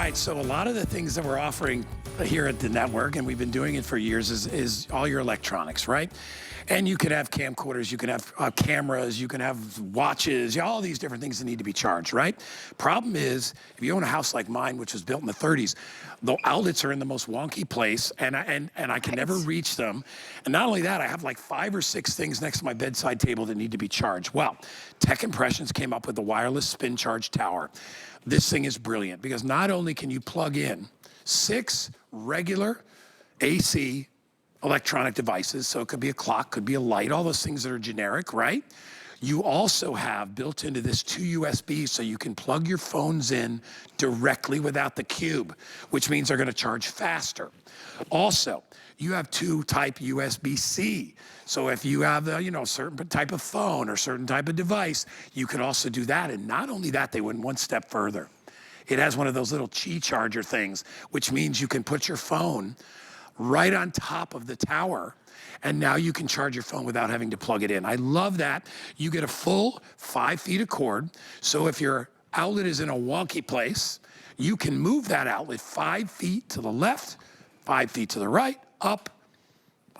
right, so a lot of the things that we're offering here at the network, and we've been doing it for years, is all your electronics, right? And you can have camcorders, you can have cameras, you can have watches, all these different things that need to be charged, right? Problem is, if you own a house like mine, which was built in the 30s, the outlets are in the most wonky place, and I can never reach them. And not only that, I have like 5 or 6 things next to my bedside table that need to be charged. Well, Tech Impressions came up with the wireless spin charge tower. This thing is brilliant because not only can you plug in 6 regular AC electronic devices, so it could be a clock, could be a light, all those things that are generic, right? You also have built into this 2 USBs, so you can plug your phones in directly without the cube, which means they're gonna charge faster. Also, you have 2 type USB-C. So if you have a certain type of phone or certain type of device, you can also do that. And not only that, they went one step further. It has one of those little Qi charger things, which means you can put your phone right on top of the tower, and now you can charge your phone without having to plug it in. I love that. You get a full 5 feet of cord, so if your outlet is in a wonky place, you can move that outlet 5 feet to the left, 5 feet to the right, up,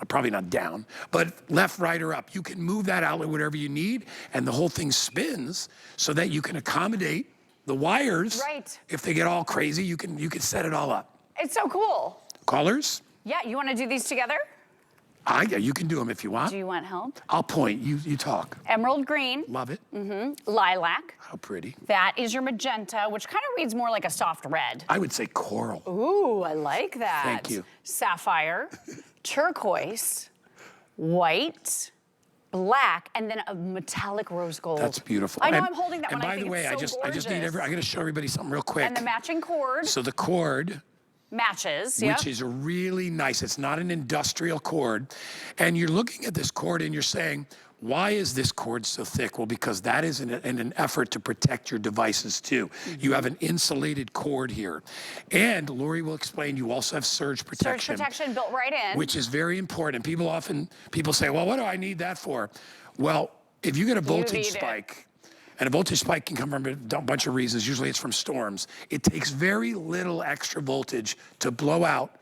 probably not down, but left, right, or up. You can move that outlet whatever you need, and the whole thing spins so that you can accommodate the wires. Right. If they get all crazy, you can set it all up. It's so cool. Colors? Yeah, you want to do these together? Yeah, you can do them if you want. Do you want help? I'll point, you talk. Emerald green. Love it. Lilac. How pretty. That is your magenta, which kind of reads more like a soft red. I would say coral. Ooh, I like that. Thank you. Sapphire, turquoise, white, black, and then a metallic rose gold. That's beautiful. I know, I'm holding that one. And by the way, I just need I gotta show everybody something real quick. And the matching cord. So the cord matches, which is really nice. It's not an industrial cord. And you're looking at this cord and you're saying, why is this cord so thick? Well, because that is in an effort to protect your devices too. You have an insulated cord here. And Lori will explain, you also have surge protection. Surge protection built right in. Which is very important. People say, well, what do I need that for? Well, if you get a voltage spike, and a voltage spike can come from a bunch of reasons. Usually it's from storms. It takes very little extra voltage to blow out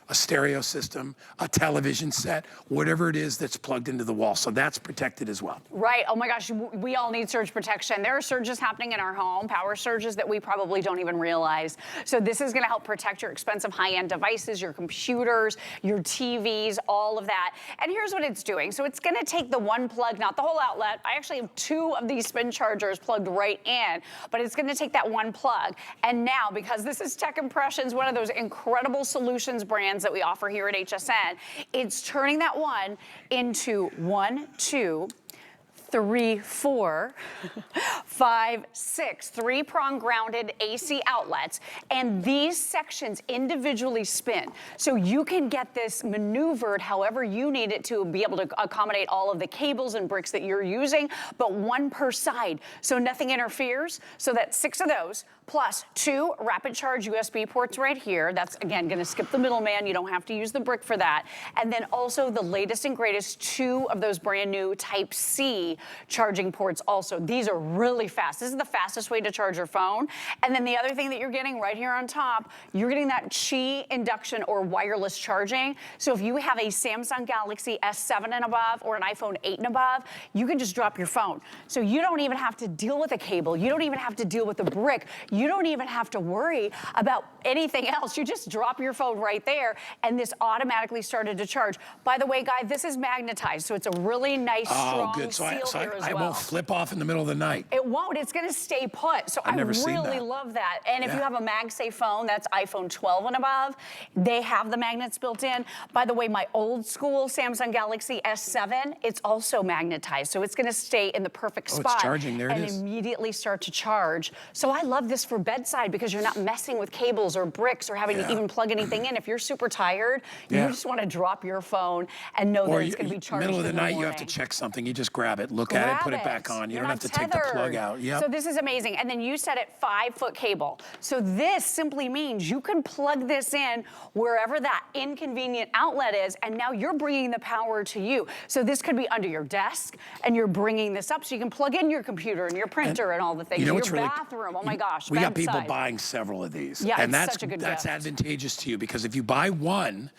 a stereo system, a television set, whatever it is that's plugged into the wall. So that's protected as well. Right. Oh my gosh, we all need surge protection. There are surges happening in our home, power surges that we probably don't even realize. So this is going to help protect your expensive high-end devices, your computers, your TVs, all of that. And here's what it's doing. So it's going to take the one plug, not the whole outlet. I actually have 2 of these spin chargers plugged right in, but it's going to take that one plug. And now, because this is Tech Impressions, one of those incredible solutions brands that we offer here at HSN, it's turning that one into 1, 2, 3, 4, 5, 6, 3-prong grounded AC outlets, and these sections individually spin. So you can get this maneuvered however you need it to be able to accommodate all of the cables and bricks that you're using, but 1 per side, so nothing interferes. So that's 6 of those, plus 2 rapid charge USB ports right here. That's, again, gonna skip the middleman. You don't have to use the brick for that. And then also the latest and greatest 2 of those brand new Type-C charging ports also. These are really fast. This is the fastest way to charge your phone. And then the other thing that you're getting right here on top, you're getting that Qi induction or wireless charging. So if you have a Samsung Galaxy S7 and above or an iPhone 8 and above, you can just drop your phone. So you don't even have to deal with a cable. You don't even have to deal with a brick. You don't even have to worry about anything else. You just drop your phone right there and this automatically started to charge. By the way, guys, this is magnetized, so it's a really nice, strong seal here as well. I won't flip off in the middle of the night. It won't. It's going to stay put. So I really love that. And if you have a MagSafe phone, that's iPhone 12 and above, they have the magnets built in. By the way, my old school Samsung Galaxy S7, it's also magnetized. So it's going to stay in the perfect spot. It's charging. There it is. And immediately start to charge. So I love this for bedside because you're not messing with cables or bricks or having to even plug anything in. If you're super tired, you just want to drop your phone and know that it's going to be charged middle of the night, morning. you have to check something. You just grab it. look at it, put it Grab back on. You You're don't have not to take the plug tethered. out. Yep. So this is amazing. And then you said it 5-foot cable. So this simply means you can plug this in wherever that inconvenient outlet is, and now you're bringing the power to you. So this could be under your desk, and you're bringing this up so you can plug in your computer and your printer and all the things. You know your what's really, bathroom, oh my gosh, we got bedside. people buying several of these. Yeah, and it's such a good that's gift. advantageous to you, because if you buy one,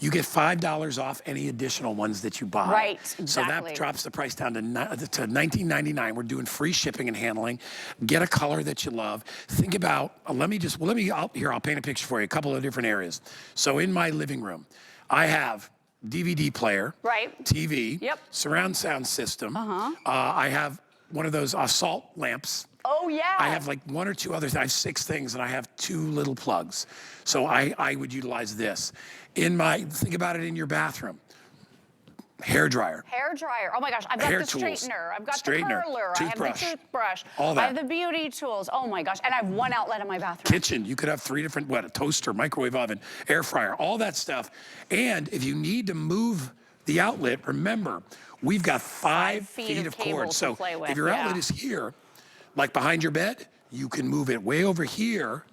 you get $5 off any additional ones that you buy. Right, exactly. So that drops the price down to $19.99. We're doing free shipping and handling. Get a color that you love. Think about, I'll paint a picture for you, a couple of different areas. So in my living room, I have DVD player, right, TV, yep, surround sound system. I have one of those salt lamps. Oh, yeah. I have like one or two others. I have 6 things, and I have 2 little plugs. So I would utilize this. Think about it in your bathroom. Hair dryer. Hair dryer. Oh my gosh, I've got Hair the tools. straightener. I've got Straightener, the curler. toothbrush, I have the toothbrush. all that. I have the beauty tools. Oh my gosh. And I have one outlet in my bathroom. Kitchen. You could have 3 different, a toaster, microwave oven, air fryer, all that stuff. And if you need to move the outlet, remember, we've got 5 feet of cord. So if your outlet is here, like behind your bed, you can move it way over here.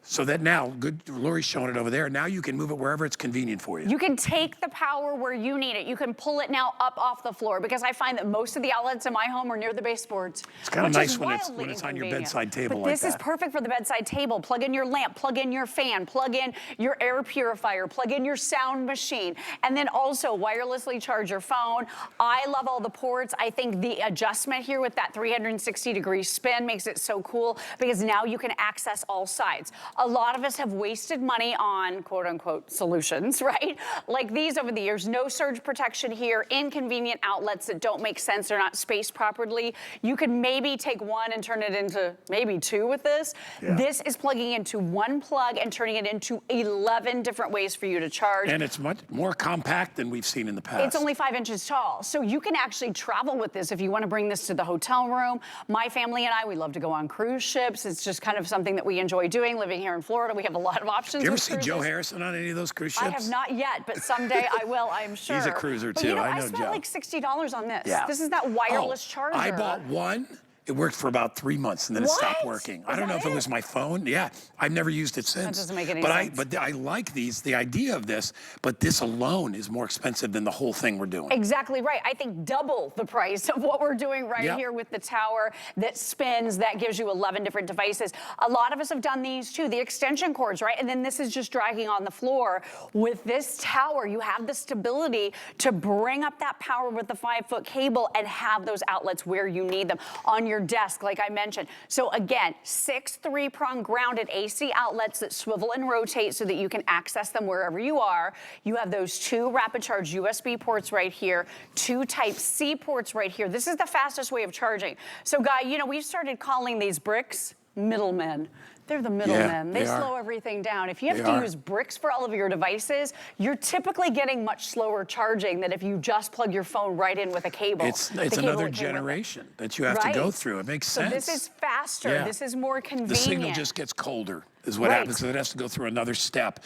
So that now, Lori's showing it over there. Now you can move it wherever it's convenient for you. You can take the power where you need it. You can pull it now up off the floor, because I find that most of the outlets in my home are near the baseboards. It's kind of nice when it's on your bedside table like that. But this is perfect for the bedside table. Plug in your lamp, plug in your fan, plug in your air purifier, plug in your sound machine, and then also wirelessly charge your phone. I love all the ports. I think the adjustment here with that 360-degree spin makes it so cool, because now you can access all sides. A lot of us have wasted money on quote-unquote solutions, right? Like these over the years. No surge protection here, inconvenient outlets that don't make sense, they're not spaced properly. You could maybe take one and turn it into maybe 2 with this. Yeah. This is plugging into one plug and turning it into 11 different ways for you to charge. And it's much more compact than we've seen in the past. It's only 5 inches tall. So you can actually travel with this if you want to bring this to the hotel room. My family and I, we love to go on cruise ships. It's just kind of something that we enjoy doing. Living here in Florida, we have a lot of options. You ever see Joe Harrison on any of those cruise ships? I have not yet, but someday I will, I'm sure. He's a cruiser too. I know spent Joe. like $60 on this. Yeah. This is that wireless charger. I bought one. It worked for about 3 months, and then it stopped working. I don't know if it was my phone. Yeah, I've never used it since. That doesn't make any sense. But I like the idea of this, but this alone is more expensive than the whole thing we're doing. Exactly right. I think double the price of what we're doing here with the tower that spins, that gives you 11 different devices. A lot of us have done these too, the extension cords, right? And then this is just dragging on the floor. With this tower, you have the stability to bring up that power with the 5-foot cable and have those outlets where you need them on your desk, like I mentioned. So again, 6 3-prong grounded AC outlets that swivel and rotate so that you can access them wherever you are. You have those 2 rapid charge USB ports right here, 2 Type-C ports right here. This is the fastest way of charging. So Guy, you know, we've started calling these bricks middlemen. They're the middlemen. They slow everything down. If you have to use bricks for all of your devices, you're typically getting much slower charging than if you just plug your phone right in with a cable. It's another generation that you have to go through. It makes sense. So this is faster. Yeah. This is more convenient. The signal just gets colder is what happens. So it has to go through another step.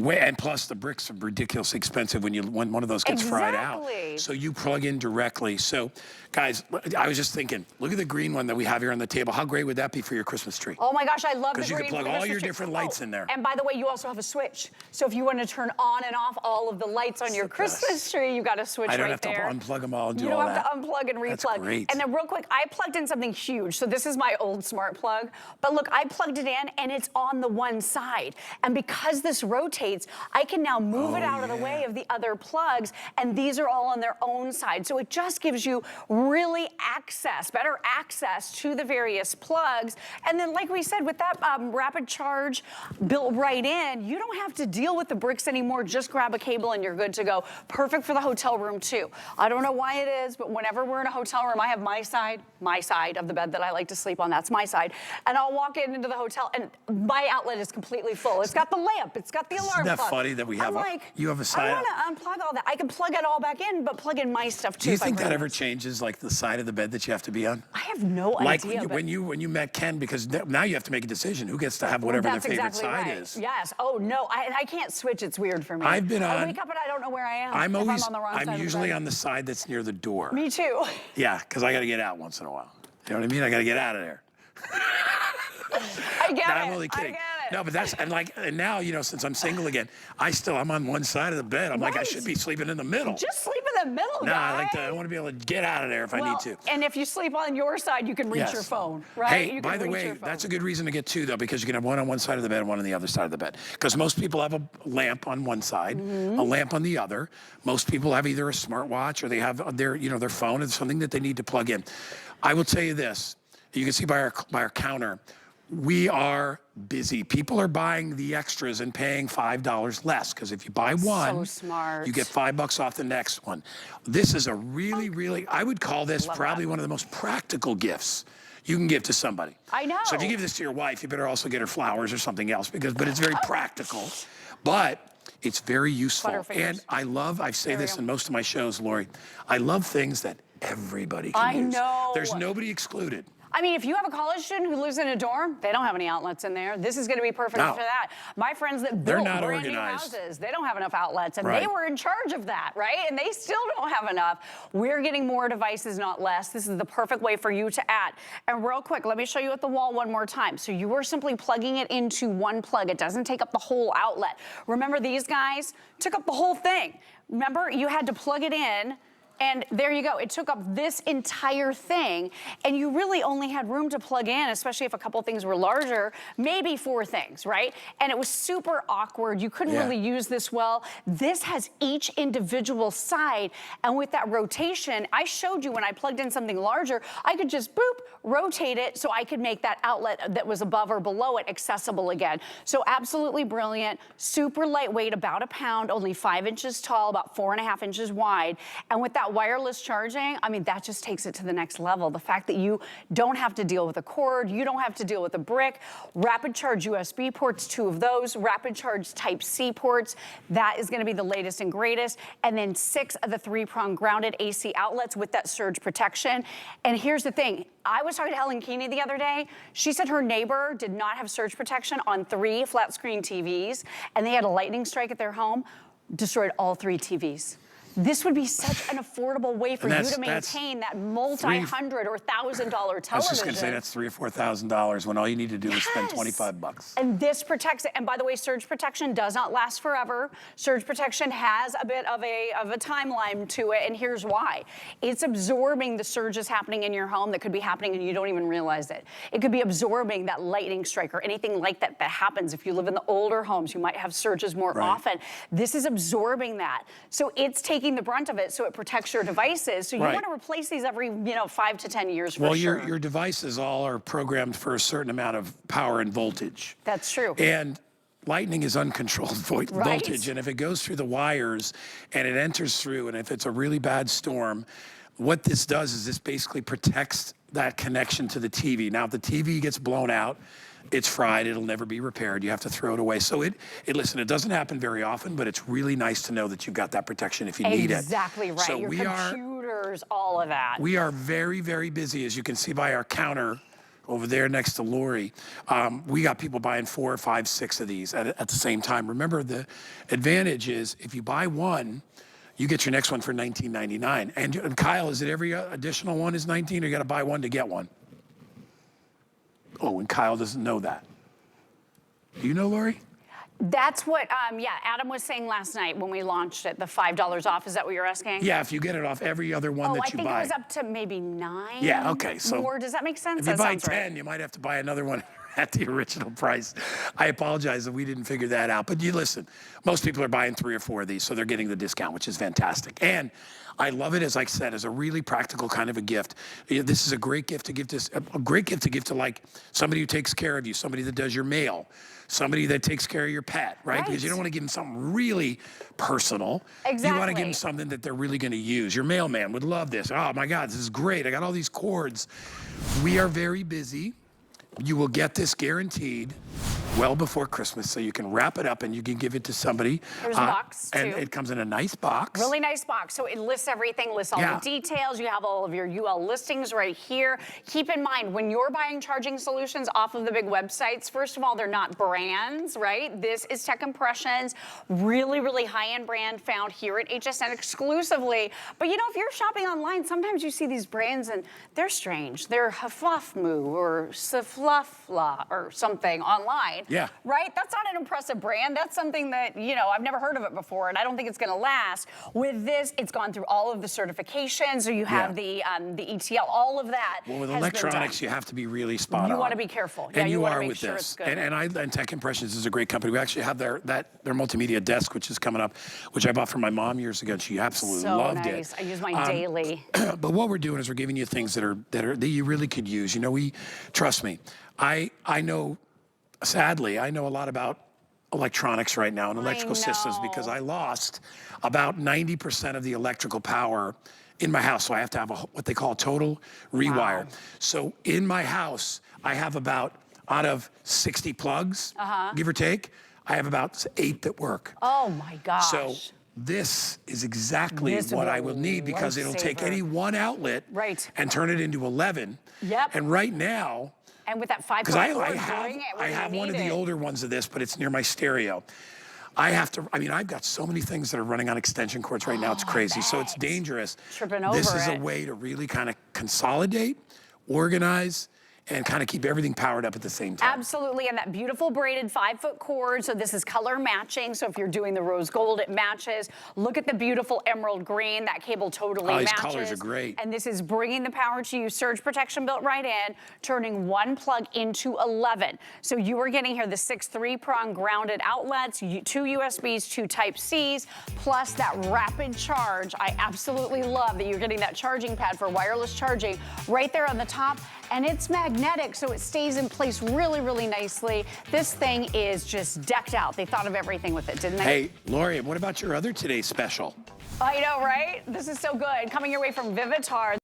And plus the bricks are ridiculously expensive when one of those gets fried out. So you plug in directly. So guys, I was just thinking, look at the green one that we have here on the table. How great would that be for your Christmas tree? Oh my gosh, I love the green. Because you can plug all your different lights in there. And by the way, you also have a switch. So if you want to turn on and off all of the lights on your Christmas tree, you got a switch right there. I don't have to unplug them all and do all that. You don't have to unplug and replug. That's great. And then real quick, I plugged in something huge. So this is my old smart plug. But look, I plugged it in and it's on the one side. And because this rotates, I can now move it out of the way of the other plugs, and these are all on their own side. So it just gives you really better access to the various plugs. And then like we said, with that rapid charge built right in, you don't have to deal with the bricks anymore. Just grab a cable and you're good to go. Perfect for the hotel room too. I don't know why it is, but whenever we're in a hotel room, I have my side of the bed that I like to sleep on. That's my side. And I'll walk into the hotel, and my my outlet is completely full. It's got the lamp, it's got the alarm Isn't that clock. funny that we have I'm like, you have a side? I want to unplug all that. I can plug it all back in, but plug in my stuff too. Do you think that ever changes, like the side of the bed that you have to be on? I have no like idea. when you met Ken, because now you have to make a decision who gets to have whatever their favorite exactly side right. is. Yes. Oh no, I can't switch. It's weird for me. I've been on. I wake up and I don't know where I am. I'm always. on the wrong side I'm of the usually bed. on the side that's near the door. Me too. Yeah, because I got to get out once in a while. You know what I mean? I got to get out of there. I get it. I'm only kidding. I get it. No, but that's and now since I'm single again, I'm on one side of the bed. I'm like I should be sleeping in the middle. Just sleep in the middle, No, guys. I want to be able to get out of there if I need to. And if you sleep on your side, you can reach your phone, right? Hey, you can by the reach way, your phone. that's a good reason to get two, though, because you can have one on one side of the bed and one on the other side of the bed. Because most people have a lamp on one side, a lamp on the other. Most people have either a smartwatch or they have their phone and something that they need to plug in. I will tell you this. You can see by our counter, we are busy. People are buying the extras and paying $5 less, because if you buy one, so smart. you get $5 off the next one. This is a really, I would call this probably one of the most practical gifts you can give to somebody. I know. So if you give this to your wife, you better also get her flowers or something else, but it's very practical. But it's very useful. Butterfingers. And I say this in most of my shows, Lori, I love things that everybody can use. I know. There's nobody excluded. I mean, if you have a college student who lives in a dorm, they don't have any outlets in there. This is going to be perfect for that. My friends that built brand new houses, they don't have enough outlets, and they were in charge of that, right? And they still don't have enough. We're getting more devices, not less. This is the perfect way for you to add. And real quick, let me show you at the wall one more time. So you are simply plugging it into one plug. It doesn't take up the whole outlet. Remember, these guys took up the whole thing. Remember, you had to plug it in. And there you go. It took up this entire thing, and you really only had room to plug in, especially if a couple things were larger, maybe 4 things, right? And it was super awkward. You couldn't really use this well. This has each individual side, and with that rotation, I showed you when I plugged in something larger, I could just boop, rotate it so I could make that outlet that was above or below it accessible again. So absolutely brilliant, super lightweight, about a pound, only 5 inches tall, about 4.5 inches wide. And with that wireless charging, I mean, that just takes it to the next level. The fact that you don't have to deal with a cord, you don't have to deal with a brick, rapid charge USB ports, 2 of those, rapid charge Type-C ports, that is gonna be the latest and greatest, and then 6 of the 3-prong grounded AC outlets with that surge protection. And here's the thing, I was talking to Helen Keeney the other day. She said her neighbor did not have surge protection on 3 flat screen TVs, and they had a lightning strike at their home, destroyed all 3 TVs. This would be such an affordable way for you to maintain that multi-hundred or $1,000 television. I was just going to say that's $3,000 or $4,000 when all you need to do is spend $25. And this protects it. And by the way, surge protection does not last forever. Surge protection has a bit of a timeline to it, and here's why. It's absorbing the surges happening in your home that could be happening and you don't even realize it. It could be absorbing that lightning strike or anything like that happens. If you live in the older homes, you might have surges more often. This is absorbing that. So it's taking the brunt of it, so it protects your devices. So you want to replace these every 5 to 10 years for sure. Well, your devices all are programmed for a certain amount of power and voltage. That's true. And lightning is uncontrolled voltage, and if it goes through the wires and it enters through, and if it's a really bad storm, what this does is this basically protects that connection to the TV. Now, if the TV gets blown out, it's fried, it'll never be repaired, you have to throw it away. So listen, it doesn't happen very often, but it's really nice to know that you've got that protection if you need it. Exactly right, so your computers, all of that. We are very, very busy, as you can see by our counter over there next to Lori. We got people buying 4, 5, 6 of these at the same time. Remember, the advantage is if you buy one, you get your next one for $19.99. And Kyle, is it every additional one is $19, or you got to buy one to get one? Oh, and Kyle doesn't know that. Do you know, Lori? That's what, Adam was saying last night when we launched it, the $5 off. Is that what you're asking? Yeah, if you get it off every other one that you buy. I think it was up to maybe 9. Yeah, okay. So more. Does that make sense? If you buy 10, you might have to buy another one at the original price. I apologize that we didn't figure that out. But you listen, most people are buying 3 or 4 of these, so they're getting the discount, which is fantastic. And I love it, as I said, as a really practical kind of a gift. This is a great gift to give to like somebody who takes care of you, somebody that does your mail, somebody that takes care of your pet, right? Because you don't want to give them something really personal. Exactly. You want to give them something that they're really going to use. Your mailman would love this. Oh my God, this is great. I got all these cords. We are very busy. You will get this guaranteed. well before Christmas, so you can wrap it up and you can give it to somebody. There's a box, and too. it comes in a nice box. Really nice box. So it lists everything, lists all the details. You have all of your UL listings right here. Keep in mind, when you're buying charging solutions off of the big websites, first of all, they're not brands, right? This is Tech Impressions, really, really high-end brand found here at HSN exclusively. But you know, if you're shopping online, sometimes you see these brands and they're strange. They're Haflafmu or Saflafla or something online. Yeah. Right? That's not an impressive brand. That's something that, you know, I've never heard of it before, and I don't think it's going to last. With this, it's gone through all of the certifications. So you have the ETL, all of that. Well, with electronics, you have to be really spot on. You want to be careful. And you you want to are make with sure this. it's good. And Tech Impressions is a great company. We actually have their multimedia desk, which is coming up, which I bought from my mom years ago. She absolutely loved it. So nice. I use mine daily. But what we're doing is we're giving you things that you really could use. You know, trust me. I know, sadly, I know a lot about electronics right now and electrical systems because I lost about 90% of the electrical power in my house. So I have to have what they call a total rewire. Wow. So in my house, I have about, out of 60 plugs, give or take, I have about 8 that work. Oh my gosh. So this is exactly what I will need because it'll take any one outlet and turn it into 11. Yep. And right now, and with that 5.4 because I have doing it, one of the older ones of this, but it's near my stereo. I've got so many things that are running on extension cords right now. It's crazy. So it's dangerous. Tripping over This is a way to really kind of consolidate, organize, and kind of keep everything powered up at the same time. Absolutely, and that beautiful braided 5-foot cord. So this is color matching. So if you're doing the rose gold, it matches. Look at the beautiful emerald green. That cable totally matches. These colors are great. And this is bringing the power to you. Surge protection built right in, turning one plug into 11. So you are getting here the 6 3-prong grounded outlets, 2 USBs, 2 Type-Cs, plus that rapid charge. I absolutely love that you're getting that charging pad for wireless charging right there on the top. And it's magnetic, so it stays in place really, really nicely. This thing is just decked out. They thought of everything with it, didn't they? Hey, Lori, what about your other today's special? I know, right? This is so good. Coming your way from Vivitar.